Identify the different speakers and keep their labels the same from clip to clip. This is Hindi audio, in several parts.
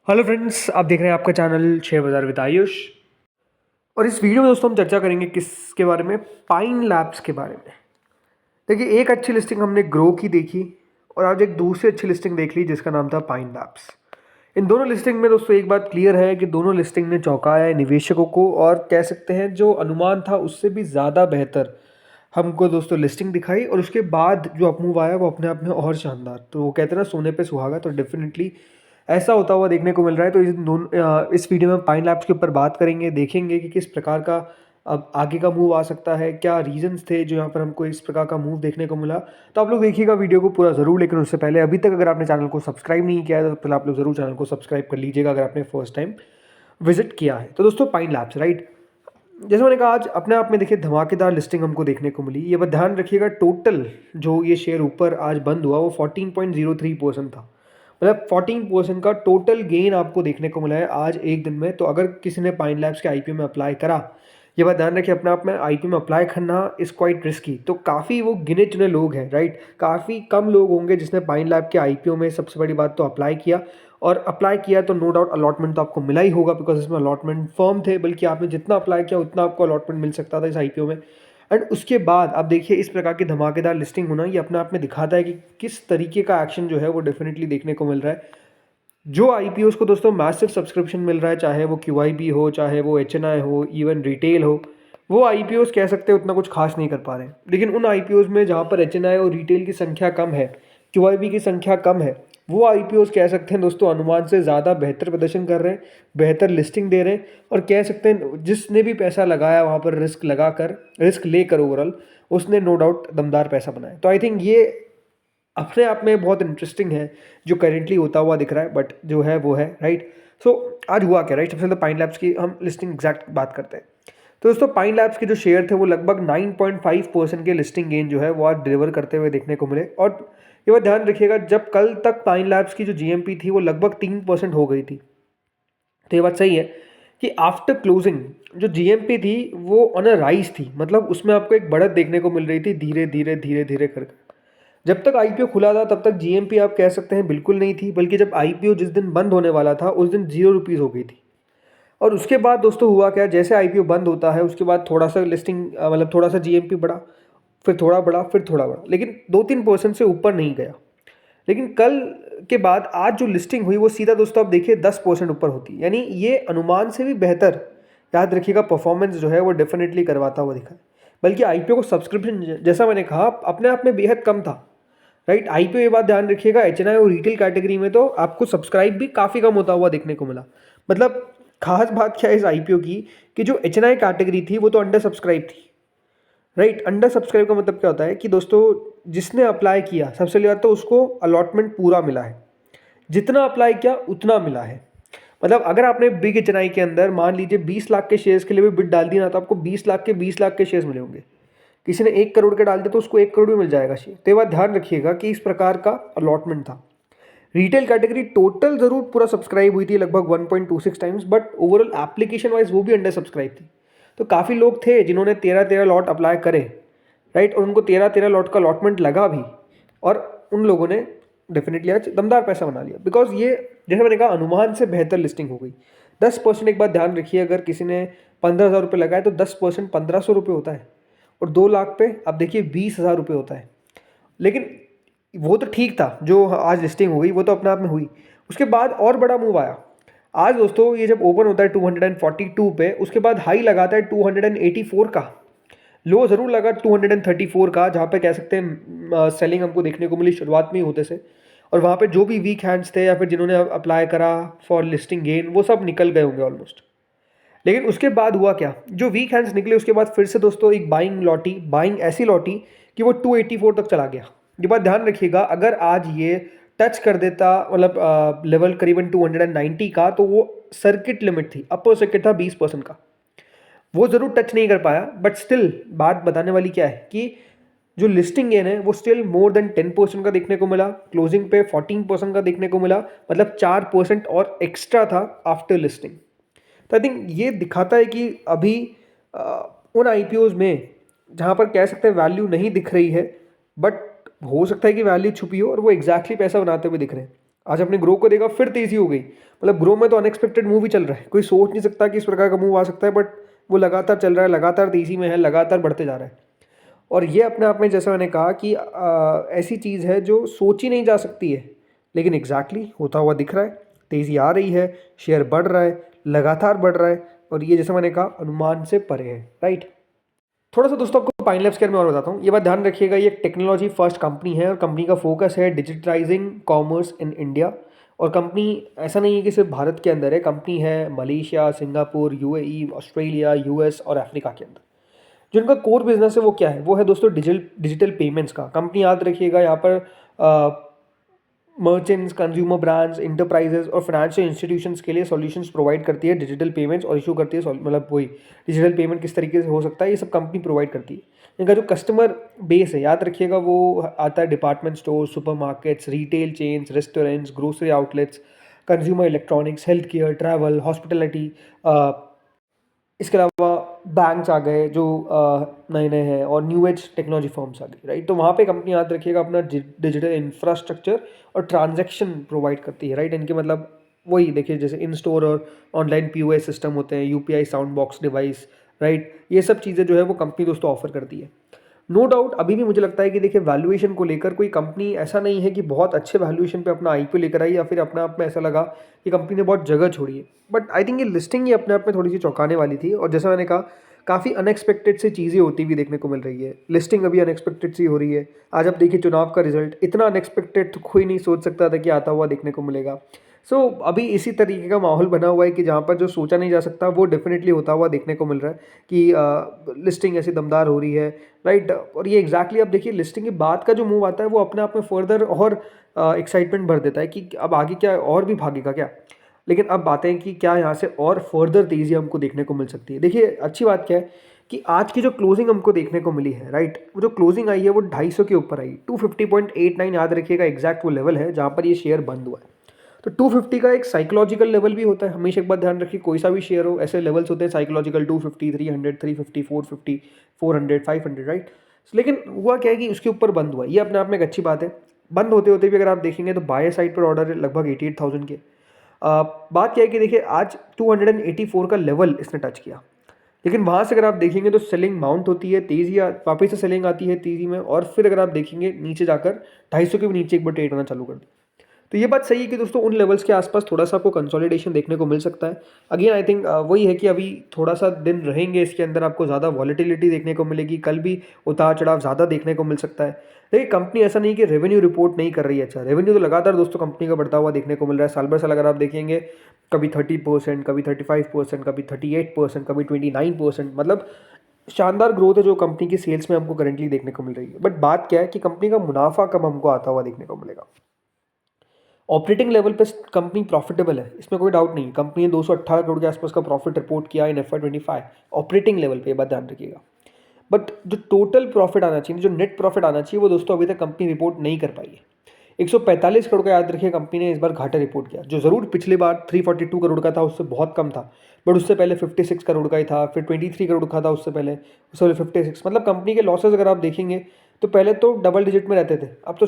Speaker 1: हेलो फ्रेंड्स, आप देख रहे हैं आपका चैनल शेयर बाजार विद आयुष। और इस वीडियो में दोस्तों हम चर्चा करेंगे किसके बारे में, पाइन लैब्स के बारे में। देखिए, एक अच्छी लिस्टिंग हमने ग्रो की देखी और आज एक दूसरी अच्छी लिस्टिंग देख ली जिसका नाम था पाइन लैब्स। इन दोनों लिस्टिंग में दोस्तों एक बात क्लियर है कि दोनों लिस्टिंग ने चौंकाया है निवेशकों को, और कह सकते हैं जो अनुमान था उससे भी ज़्यादा बेहतर हमको दोस्तों लिस्टिंग दिखाई। और उसके बाद जो अपमूव आया वो अपने आप में और शानदार। तो वो कहते हैं ना, सोने पे सुहागा, तो डेफिनेटली ऐसा होता हुआ देखने को मिल रहा है। तो इस वीडियो में पाइन लैब्स के ऊपर बात करेंगे, देखेंगे कि किस प्रकार का अब आगे का मूव आ सकता है, क्या रीजंस थे जो यहाँ पर हमको इस प्रकार का मूव देखने को मिला। तो आप लोग देखिएगा वीडियो को पूरा ज़रूर, लेकिन उससे पहले अभी तक अगर आपने चैनल को सब्सक्राइब नहीं किया है तो पहले आप लोग ज़रूर चैनल को सब्सक्राइब कर लीजिएगा अगर आपने फर्स्ट टाइम विजिट किया है। तो दोस्तों, पाइन लैब्स, राइट, जैसे मैंने कहा, आज अपने आप में देखिए धमाकेदार लिस्टिंग हमको देखने को मिली। ये बात ध्यान रखिएगा, टोटल जो ये शेयर ऊपर आज बंद हुआ वो 14.03% था। मतलब 14% का टोटल गेन आपको देखने को मिला है आज एक दिन में। तो अगर किसी ने पाइन लैब्स के आईपीओ में अप्लाई करा, ये बात ध्यान रखिए, अपने आप में आईपीओ में अप्लाई करना इज़ क्वाइट रिस्की। तो काफ़ी वो गिने चुने लोग हैं, राइट, काफ़ी कम लोग होंगे जिसने पाइन लैब के आईपीओ में सबसे बड़ी बात तो अप्लाई किया। और अप्लाई किया तो नो डाउट अलॉटमेंट तो आपको मिला ही होगा, बिकॉज इसमें अलॉटमेंट फर्म थे, बल्कि आपने जितना अप्लाई किया उतना आपको अलॉटमेंट मिल सकता था इस आईपीओ में। एंड उसके बाद आप देखिए इस प्रकार की धमाकेदार लिस्टिंग होना, ये अपने आप में दिखाता है कि किस तरीके का एक्शन जो है वो डेफिनेटली देखने को मिल रहा है। जो आईपीओस को दोस्तों मैसिव सब्सक्रिप्शन मिल रहा है, चाहे वो क्यूआईबी हो, चाहे वो एचएनआई हो, इवन रिटेल हो, वो आईपीओस कह सकते हैं उतना कुछ खास नहीं कर पा रहे हैं। लेकिन उन आईपीओस में जहाँ पर एचएनआई और रिटेल की संख्या कम है, क्यूआईबी की संख्या कम है, वो आईपीओस कह सकते हैं दोस्तों अनुमान से ज़्यादा बेहतर प्रदर्शन कर रहे हैं, बेहतर लिस्टिंग दे रहे हैं। और कह सकते हैं जिसने भी पैसा लगाया वहाँ पर रिस्क लेकर ओवरऑल, उसने नो डाउट दमदार पैसा बनाया। तो आई थिंक ये अपने आप में बहुत इंटरेस्टिंग है जो करेंटली होता हुआ दिख रहा है, बट जो है वो है, राइट। सो आज हुआ क्या, राइट, सबसे पहले पाइन लैब्स की हम लिस्टिंग एग्जैक्ट बात करते हैं। तो दोस्तों, पाइन लैब्स के जो शेयर थे वो लगभग 9.5% के लिस्टिंग गेन जो है वो आज डिलीवर करते हुए देखने को मिले। और ये बात ध्यान रखिएगा, जब कल तक पाइन लैब्स की जो जीएमपी थी वो लगभग 3% हो गई थी। तो ये बात सही है कि आफ्टर क्लोजिंग जो जीएमपी थी वो ऑन अ राइज थी, मतलब उसमें आपको एक बढ़त देखने को मिल रही थी धीरे धीरे धीरे धीरे करके। जब तक आईपीओ खुला था तब तक जीएमपी आप कह सकते हैं बिल्कुल नहीं थी, बल्कि जब आईपीओ जिस दिन बंद होने वाला था उस दिन 0 रुपीज़ हो गई थी। और उसके बाद दोस्तों हुआ क्या, जैसे आईपीओ बंद होता है उसके बाद थोड़ा सा लिस्टिंग मतलब थोड़ा सा जीएमपी बढ़ा, फिर थोड़ा बढ़ा, फिर थोड़ा बढ़ा, लेकिन 2-3% से ऊपर नहीं गया। लेकिन कल के बाद आज जो लिस्टिंग हुई वो सीधा दोस्तों आप देखिए 10% ऊपर होती, यानी ये अनुमान से भी बेहतर, याद रखिएगा, परफॉर्मेंस जो है वो डेफिनेटली करवाता हुआ दिखा है। बल्कि आईपीओ को सब्सक्रिप्शन, जैसा मैंने कहा, अपने आप में बेहद कम था, राइट। आईपीओ, ये बात ध्यान रखिएगा, एचएनआई और रिटेल कैटेगरी में तो आपको सब्सक्राइब भी काफ़ी कम होता हुआ देखने को मिला। मतलब खास बात क्या है इस आईपीओ की कि जो एचएनआई कैटेगरी थी वो तो अंडर सब्सक्राइब थी, राइट। अंडर सब्सक्राइब का मतलब क्या होता है कि दोस्तों जिसने अप्लाई किया सबसे पहली बात तो उसको अलॉटमेंट पूरा मिला है, जितना अप्लाई किया उतना मिला है। मतलब अगर आपने बिग एचएनआई के अंदर मान लीजिए 20 लाख के शेयर्स के लिए भी बिड डाल दी ना, तो आपको 20 लाख के शेयर्स मिले होंगे। किसी ने 1 करोड़ के डाल दिया तो उसको 1 करोड़ भी मिल जाएगा शेयर। तो ये बात ध्यान रखिएगा कि इस प्रकार का अलॉटमेंट था। रिटेल कैटेगरी टोटल जरूर पूरा सब्सक्राइब हुई थी लगभग 1.26 times, but overall application wise वो भी अंडर सब्सक्राइब थी। तो काफ़ी लोग थे जिन्होंने 13-13 लॉट अप्लाई करे, राइट, और उनको 13-13 लॉट का अलॉटमेंट लगा भी। और उन लोगों ने डेफिनेटली आज दमदार पैसा बना लिया, बिकॉज ये, जैसे मैंने कहा, अनुमान से बेहतर लिस्टिंग हो गई। 10%, एक बात ध्यान रखिए, अगर किसी ने 15,000 रुपये लगाए तो 10% 1,500 रुपये होता है, और 2 लाख पे आप देखिए 20,000 रुपये होता है। लेकिन वो तो ठीक था जो आज लिस्टिंग हो गई, वो तो अपने आप में हुई। उसके बाद और बड़ा मूव आया आज दोस्तों, ये जब ओपन होता है 242 पे, उसके बाद हाई लगाता है 284 का, लो ज़रूर लगा 234 का, जहाँ पे कह सकते हैं सेलिंग हमको देखने को मिली शुरुआत में ही होते से। और वहाँ पे जो भी वीक हैंड्स थे या फिर जिन्होंने अप्लाई करा फॉर लिस्टिंग गेन, वो सब निकल गए होंगे ऑलमोस्ट। लेकिन उसके बाद हुआ क्या, जो वीक हैंड्स निकले उसके बाद फिर से दोस्तों एक बाइंग ऐसी लौटी कि वो 284 तक चला गया। ये बात ध्यान रखिएगा, अगर आज ये टच कर देता, मतलब लेवल करीबन 290 का, तो वो सर्किट लिमिट थी, अपर सर्किट था 20% का, वो ज़रूर टच नहीं कर पाया। बट स्टिल बात बताने वाली क्या है कि जो लिस्टिंग गेन है वो स्टिल मोर देन 10% का देखने को मिला, क्लोजिंग पे 14% का देखने को मिला, मतलब 4% और एक्स्ट्रा था आफ्टर लिस्टिंग। तो आई थिंक ये दिखाता है कि अभी उन आईपीओज में जहाँ पर कह सकते हैं वैल्यू नहीं दिख रही है, बट हो सकता है कि वैल्यू छुपी हो और वो एग्जैक्टली पैसा बनाते हुए दिख रहे हैं। आज अपने ग्रो को देखा फिर तेज़ी हो गई, मतलब ग्रो में तो अनएक्सपेक्टेड मूव ही चल रहा है, कोई सोच नहीं सकता कि इस प्रकार का मूव आ सकता है, बट वो लगातार चल रहा है, लगातार तेज़ी में है, लगातार बढ़ते जा रहा है। और ये अपने आप में जैसा मैंने कहा कि ऐसी चीज़ है जो सोची नहीं जा सकती है, लेकिन एग्जैक्टली होता हुआ दिख रहा है, तेज़ी आ रही है, शेयर बढ़ रहा है, लगातार बढ़ रहा है, और ये जैसा मैंने कहा अनुमान से परे है, राइट। थोड़ा सा दोस्तों आपको पाइन लैब्स के बारे में और बताता हूँ। ये बात ध्यान रखिएगा, ये एक टेक्नोलॉजी फर्स्ट कंपनी है और कंपनी का फोकस है डिजिटाइजिंग कॉमर्स इन इंडिया। और कंपनी ऐसा नहीं है कि सिर्फ भारत के अंदर है, कंपनी है Malaysia, Singapore, UAE, Australia, US और अफ्रीका के अंदर। जो इनका कोर बिजनेस है वो क्या है, वो है दोस्तों डिजिटल पेमेंट्स का। कंपनी याद रखिएगा यहाँ पर मर्चेंट्स, कंज्यूमर ब्रांड्स, इंटरप्राइजेज और फाइनेंशियल इंस्टीट्यूशंस के लिए सॉल्यूशंस प्रोवाइड करती है डिजिटल पेमेंट्स, और इशू करती है मतलब वही डिजिटल पेमेंट किस तरीके से हो सकता है, ये सब कंपनी प्रोवाइड करती है। इनका जो कस्टमर बेस है याद रखिएगा वो आता है department store, supermarkets, retail chains, restaurants, grocery outlets, consumer electronics, health care, travel, hospitality, इसके अलावा बैंक्स आ गए जो नए नए हैं, और न्यू एज टेक्नोलॉजी फर्म्स आ गई, राइट। तो वहाँ पे कंपनी याद रखिएगा अपना डिजिटल इंफ्रास्ट्रक्चर और ट्रांजैक्शन प्रोवाइड करती है, राइट। इनके मतलब वही देखिए जैसे इन स्टोर और ऑनलाइन पीओएस सिस्टम होते हैं, UPI, sound box device, right. ये सब चीज़ें जो है वो कंपनी दोस्तों ऑफर करती है। नो डाउट अभी भी मुझे लगता है कि देखिए वैल्यूएशन को लेकर कोई कंपनी ऐसा नहीं है कि बहुत अच्छे वैल्यूएशन पे अपना आईपीओ लेकर आई, या फिर अपने आप में ऐसा लगा कि कंपनी ने बहुत जगह छोड़ी है। बट आई थिंक ये लिस्टिंग ही अपने आप में थोड़ी सी चौंकाने वाली थी, और जैसा मैंने कहा काफ़ी अनएक्सपेक्टेड सी चीज़ें होती हुई देखने को मिल रही है। लिस्टिंग अभी अनएक्सपेक्टेड सी हो रही है। आज आप देखिए चुनाव का रिजल्ट इतना अनएक्सपेक्टेड तो कोई नहीं सोच सकता था कि आता हुआ देखने को मिलेगा। सो अभी इसी तरीके का माहौल बना हुआ है कि जहाँ पर जो सोचा नहीं जा सकता वो डेफिनेटली होता हुआ देखने को मिल रहा है कि लिस्टिंग ऐसी दमदार हो रही है, राइट। और ये एग्जैक्टली आप देखिए लिस्टिंग के बाद का जो मूव आता है वो अपने आप में फर्दर और एक्साइटमेंट भर देता है कि अब आगे क्या और भी भागेगा क्या। लेकिन अब बातें हैं कि क्या यहाँ से और फर्दर तेज़ी हमको देखने को मिल सकती है। देखिए अच्छी बात क्या है कि आज की जो क्लोजिंग हमको देखने को मिली है, राइट, वो जो क्लोजिंग आई है वो 250 के ऊपर आई, 250.89 याद रखिएगा एग्जैक्ट वो लेवल है जहाँ पर ये शेयर बंद हुआ है। तो 250 का एक साइकोलॉजिकल लेवल भी होता है, हमेशा एक बात ध्यान रखिए, कोई सा भी शेयर हो ऐसे लेवल्स होते हैं साइकोलॉजिकल, 250, 300, 350, 450, 400, 500, राइट। लेकिन हुआ क्या है कि उसके ऊपर बंद हुआ, ये अपने आप में एक अच्छी बात है। बंद होते होते भी अगर आप देखेंगे तो बाय साइड पर ऑर्डर है लगभग 88,000 के। बात क्या है कि देखिए आज 284 का लेवल इसने टच किया, लेकिन वहाँ से अगर आप देखेंगे तो सेलिंग माउंट होती है, तेज़ी वापस से सेलिंग आती है तेज़ी में, और फिर अगर आप देखेंगे नीचे जाकर 250 के भी नीचे एक बार ट्रेड होना चालू कर दी। तो ये बात सही है कि दोस्तों उन लेवल्स के आसपास थोड़ा सा आपको कंसोलिडेशन देखने को मिल सकता है। अगेन आई थिंक वही है कि अभी थोड़ा सा दिन रहेंगे, इसके अंदर आपको ज़्यादा वॉलेटिलिटी देखने को मिलेगी, कल भी उतार चढ़ाव ज़्यादा देखने को मिल सकता है। देखिए कंपनी ऐसा नहीं कि रेवेन्यू रिपोर्ट नहीं कर रही है, अच्छा रेवेन्यू तो लगातार दोस्तों कंपनी का बढ़ता हुआ देखने को मिल रहा है। साल भर साल अगर आप देखेंगे कभी 30%, कभी 35%, कभी 38%, कभी 29%, मतलब शानदार ग्रोथ है जो कंपनी की सेल्स में हमको करेंटली देखने को मिल रही है। बट बात क्या है कि कंपनी का मुनाफा कब हमको आता हुआ देखने को मिलेगा। ऑपरेटिंग लेवल पे कंपनी प्रॉफिटेबल है, इसमें कोई डाउट नहीं। कंपनी ने 218 करोड़ के आसपास का प्रॉफिट रिपोर्ट किया इन FY25 ऑपरेटिंग लेवल पे, ये बात ध्यान रखिएगा। बट जो टोटल प्रॉफिट आना चाहिए, जो नेट प्रॉफिट आना चाहिए, वो दोस्तों अभी तक कंपनी रिपोर्ट नहीं कर पाई है। 145 करोड़ का याद रखिए कंपनी ने इस बार घाटा रिपोर्ट किया, जो ज़रूर पिछली बार 342 करोड़ का था, उससे बहुत कम था। बट उससे पहले 56 करोड़ का ही था, फिर 23 करोड़ का था उससे पहले, 56, मतलब कंपनी के लॉसेज अगर आप देखेंगे तो पहले तो डबल डिजिट में रहते थे, अब तो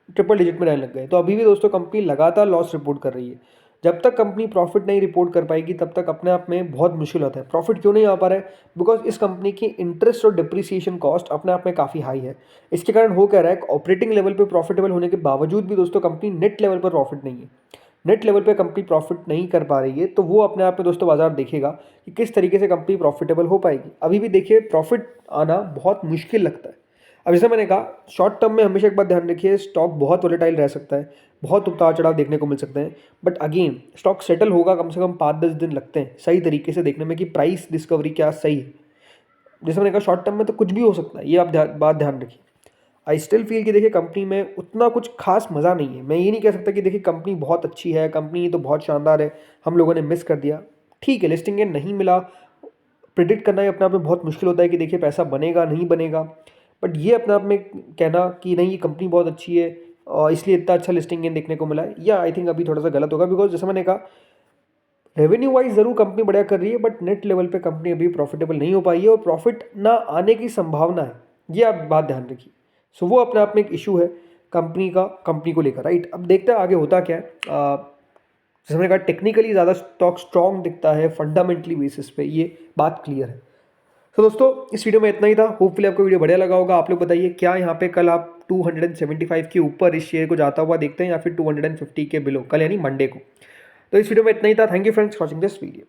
Speaker 1: ट्रिपल डिजिट में रहने लग गए। तो अभी भी दोस्तों कंपनी लगातार लॉस रिपोर्ट कर रही है। जब तक कंपनी प्रॉफिट नहीं रिपोर्ट कर पाएगी तब तक अपने आप में बहुत मुश्किल होता है। प्रॉफिट क्यों नहीं आ पा रहा है? बिकॉज इस कंपनी की इंटरेस्ट और डिप्रिसिएशन कॉस्ट अपने आप में काफ़ी हाई है। इसके कारण हो क्या रहा है, ऑपरेटिंग लेवल पे प्रॉफिटेबल होने के बावजूद भी दोस्तों कंपनी नेट लेवल पर प्रॉफिट नहीं है। नेट लेवल पे कंपनी प्रॉफिट नहीं कर पा रही है, तो वो अपने आप में दोस्तों बाजार देखेगा कि किस तरीके से कंपनी प्रॉफिटेबल हो पाएगी। अभी भी देखिए प्रॉफिट आना बहुत मुश्किल लगता है। अब जैसे मैंने कहा शॉर्ट टर्म में हमेशा एक बात ध्यान रखिए, स्टॉक बहुत वोलेटाइल रह सकता है, बहुत उतार चढ़ाव देखने को मिल सकते हैं। बट अगेन स्टॉक सेटल होगा, कम से कम 5-10 दिन लगते हैं सही तरीके से देखने में कि प्राइस डिस्कवरी क्या सही है। जैसे मैंने कहा शॉर्ट टर्म में तो कुछ भी हो सकता है, ये आप बात ध्यान रखिए। आई स्टिल फील कि देखिए कंपनी में उतना कुछ खास मज़ा नहीं है। मैं ये नहीं कह सकता कि देखिए कंपनी बहुत अच्छी है, कंपनी तो बहुत शानदार है, हम लोगों ने मिस कर दिया। ठीक है, लिस्टिंग गेन नहीं मिला, प्रिडिक्ट करना ही अपने आप में बहुत मुश्किल होता है कि देखिए पैसा बनेगा नहीं बनेगा। बट ये अपने आप में कहना कि नहीं ये कंपनी बहुत अच्छी है और इसलिए इतना अच्छा लिस्टिंग गेन देखने को मिला है, या आई थिंक अभी थोड़ा सा गलत होगा। बिकॉज जैसे मैंने कहा रेवेन्यू वाइज ज़रूर कंपनी बढ़िया कर रही है, बट नेट लेवल पे कंपनी अभी प्रॉफिटेबल नहीं हो पाई है और प्रॉफिट ना आने की संभावना है, ये आप बात ध्यान रखिए। सो वो अपने आप में एक इशू है। कंपनी को लेकर, राइट। अब देखते हैं आगे होता क्या है। जैसे मैंने कहा टेक्निकली ज़्यादा स्टॉक स्ट्रॉन्ग दिखता है, फंडामेंटली बेसिस पे, ये बात क्लियर है। तो दोस्तों इस वीडियो में इतना ही था। होपफुली आपको वीडियो बढ़िया लगा होगा। आप लोग बताइए क्या यहाँ पे कल आप 275 के ऊपर इस शेयर को जाता हुआ देखते हैं या फिर 250 के बिलो, कल यानी मंडे को। तो इस वीडियो में इतना ही था। Thank you friends watching this video.